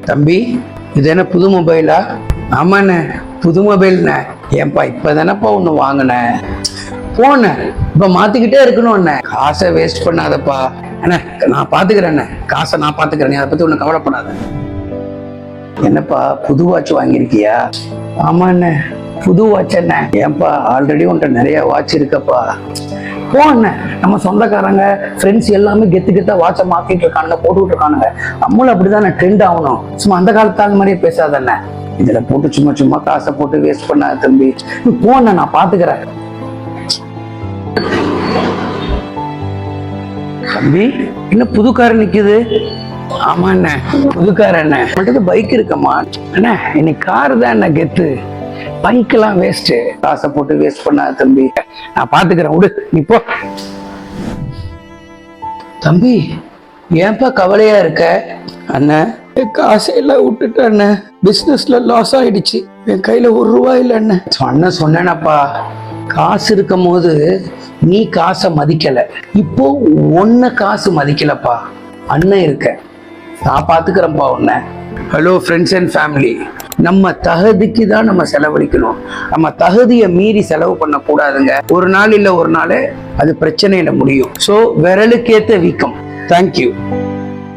தம்பி, இது என்ன புது மொபைலா? ஆமாண்ணே, புது மொபைல்ண்ணே. ஏன்பா இப்பதானப்பா ஒண்ணு வாங்கினேன். போனேன் இப்ப மாத்திக்கிட்டே இருக்கணும்ண்ணே. காசை வேஸ்ட் பண்ணாதப்பா. அண்ணே, நான் பாத்துக்கிறேண்ணே. காசை நான் பாத்துக்கிறேன், அதை பத்தி ஒண்ணு கவலைப்படாத. என்னப்பா புது வாட்ச் வாங்கியிருக்கியா? ஆமாண்ணே, புது வாட்ச் என்ன? ஏன்பா ஆல்ரெடி உன்கிட்ட நிறைய வாட்ச் இருக்கப்பா. போன நம்ம சொந்தக்காரங்க ஃப்ரெண்ட்ஸ் எல்லாமே கெத்தா வாட்சை மாத்திட்டு இருக்கானுங்க, போட்டுக்கிட்டு இருக்கானுங்க. நம்மளும் அப்படிதான் ட்ரெண்ட் ஆகணும். சும்மா அந்த காலத்து ஆள் மாதிரியே பேசாதண்ணே. இதுல போட்டு சும்மா காசை போட்டு வேஸ்ட் பண்ணாத தம்பி. போன நான் பாத்துக்கிறேன். தம்பி, என்ன புது கார் நிக்குது? ஆமா அண்ணே, புது கார் அண்ணே. மட்டும் பைக் இருக்கம்மா அண்ணே. இன்னைக்கு கார் தான் என்ன கெத்து, பைக்கெல்லாம் வேஸ்ட். காசை போட்டு வேஸ்ட் பண்ணாத தம்பி, நான் பாத்துக்கிறேன், விடு நீ போ. தம்பி, ஏன்பா கவலையா இருக்க? அண்ணன், காசையெல்லாம் விட்டுட்டேன் அண்ணன். பிசினஸ்ல லாஸ் ஆயிடுச்சு. என் கையில ₹1 இல்லை அண்ணன். அண்ணன் சொன்னேனப்பா, காசு இருக்கும் போது நீ காசை மதிக்கல, இப்போ ஒன்ன காசு மதிக்கலப்பா. அண்ணன் இருக்க, நான் பாத்துக்கிறேன்ப்பா உன்னை. ஹலோ ஃப்ரெண்ட்ஸ் அண்ட் ஃபேமிலி, நம்ம தகுதிக்கு தான் நம்ம செலவழிக்கணும். நம்ம தகுதியை மீறி செலவு பண்ண கூடாதுங்க. ஒரு நாள் இல்ல ஒரு நாள் அது பிரச்சனையில முடியும். ஸோ விரலுக்கேத்த வீக்கம். தேங்க்யூ.